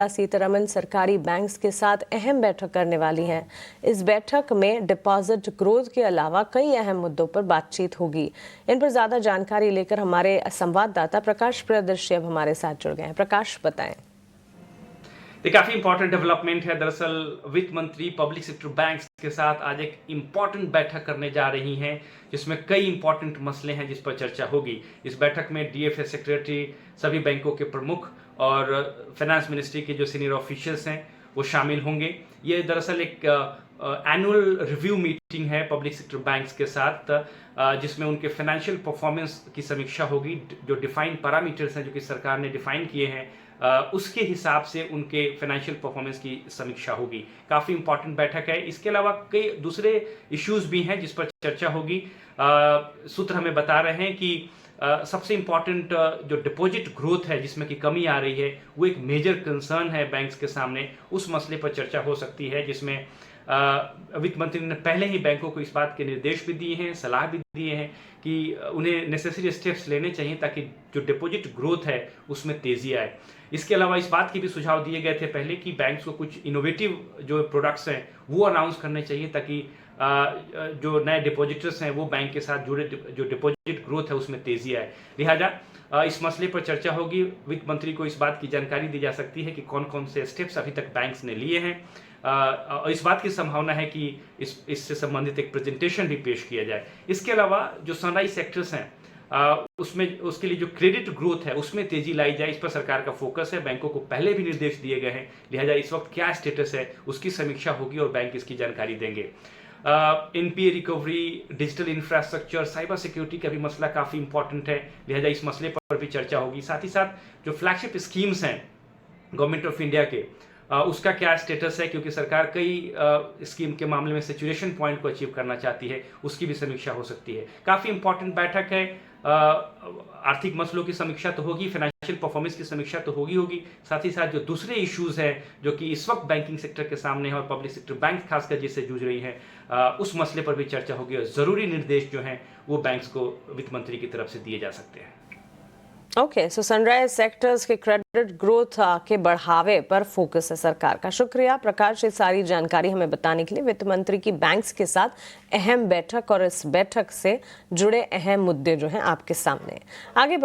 सीतारमण सरकारी बैंक्स के साथ अहम बैठक करने वाली हैं। इस बैठक में डिपॉजिट ग्रोथ के अलावा कई अहम मुद्दों पर बातचीत होगी। इन पर ज्यादा जानकारी लेकर हमारे संवाददाता प्रकाश प्रियदर्शी अब हमारे साथ जुड़ गए हैं। प्रकाश, बताएं। ये काफी इंपॉर्टेंट डेवलपमेंट है। दरअसल वित्त मंत्री पब्लिक सेक्टर बैंक्स के साथ आज एक इंपॉर्टेंट बैठक करने जा रही हैं, जिसमें कई इंपॉर्टेंट मसले हैं जिस पर चर्चा होगी। इस बैठक में डीएफएस सेक्रेटरी, सभी बैंकों के प्रमुख और फाइनेंस मिनिस्ट्री के जो सीनियर ऑफिशियल्स हैं वो शामिल होंगे। ये दरअसल एक एनुअल रिव्यू मीटिंग है पब्लिक सेक्टर बैंक्स के साथ, जिसमें उनके फाइनेंशियल परफॉर्मेंस की समीक्षा होगी। जो डिफाइंड पैरामीटर्स हैं जो कि सरकार ने डिफाइन किए हैं, उसके हिसाब से उनके फाइनेंशियल परफॉर्मेंस की समीक्षा होगी। काफ़ी इंपॉर्टेंट बैठक है। इसके अलावा कई दूसरे इश्यूज भी हैं जिस पर चर्चा होगी। सूत्र हमें बता रहे हैं कि सबसे इंपॉर्टेंट जो डिपॉजिट ग्रोथ है जिसमें कि कमी आ रही है, वो एक मेजर कंसर्न है बैंक्स के सामने। उस मसले पर चर्चा हो सकती है, जिसमें वित्त मंत्री ने पहले ही बैंकों को इस बात के निर्देश भी दिए हैं, सलाह भी दिए हैं कि उन्हें नेसेसरी स्टेप्स लेने चाहिए ताकि जो डिपॉजिट ग्रोथ है उसमें तेजी आए। इसके अलावा इस बात के भी सुझाव दिए गए थे पहले कि बैंक्स को कुछ इनोवेटिव जो प्रोडक्ट्स हैं वो अनाउंस करने चाहिए ताकि जो नए डिपॉजिटर्स हैं वो बैंक के साथ जुड़े, जो डिपॉजिट ग्रोथ है उसमें तेजी आए। लिहाजा इस मसले पर चर्चा होगी। वित्त मंत्री को इस बात की जानकारी दी जा सकती है कि कौन कौन से स्टेप्स अभी तक बैंक्स ने लिए हैं। इस बात की संभावना है कि इससे संबंधित एक प्रेजेंटेशन भी पेश किया जाए। इसके अलावा जो सनराइज सेक्टर्स हैं उसमें उसके लिए जो क्रेडिट ग्रोथ है उसमें तेजी लाई जाए, इस पर सरकार का फोकस है। बैंकों को पहले भी निर्देश दिए गए हैं, लिहाजा इस वक्त क्या स्टेटस है उसकी समीक्षा होगी और बैंक इसकी जानकारी देंगे। NPA recovery, digital infrastructure, cyber security का भी मसला काफ़ी इंपॉर्टेंट है, लिहाजा इस मसले पर भी चर्चा होगी। साथ ही साथ जो फ्लैगशिप स्कीम्स हैं गवर्नमेंट ऑफ इंडिया के, उसका क्या स्टेटस है, क्योंकि सरकार कई स्कीम के मामले में सैचुरेशन पॉइंट को अचीव करना चाहती है, उसकी भी समीक्षा हो सकती है। काफ़ी इंपॉर्टेंट बैठक है। आर्थिक मसलों की समीक्षा तो होगी, फाइनेंशियल परफॉर्मेंस की समीक्षा तो होगी, साथ ही साथ जो दूसरे इश्यूज हैं जो कि इस वक्त बैंकिंग सेक्टर के सामने है और पब्लिक सेक्टर बैंक खासकर जिससे जूझ रही है, उस मसले पर भी चर्चा होगी और ज़रूरी निर्देश जो हैं वो बैंक्स को वित्त मंत्री की तरफ से दिए जा सकते हैं। ओके, सो सनराइज सेक्टर्स के क्रेडिट ग्रोथ के बढ़ावे पर फोकस है सरकार का। शुक्रिया प्रकाश, ये सारी जानकारी हमें बताने के लिए। वित्त मंत्री की बैंक्स के साथ अहम बैठक और इस बैठक से जुड़े अहम मुद्दे जो हैं आपके सामने। आगे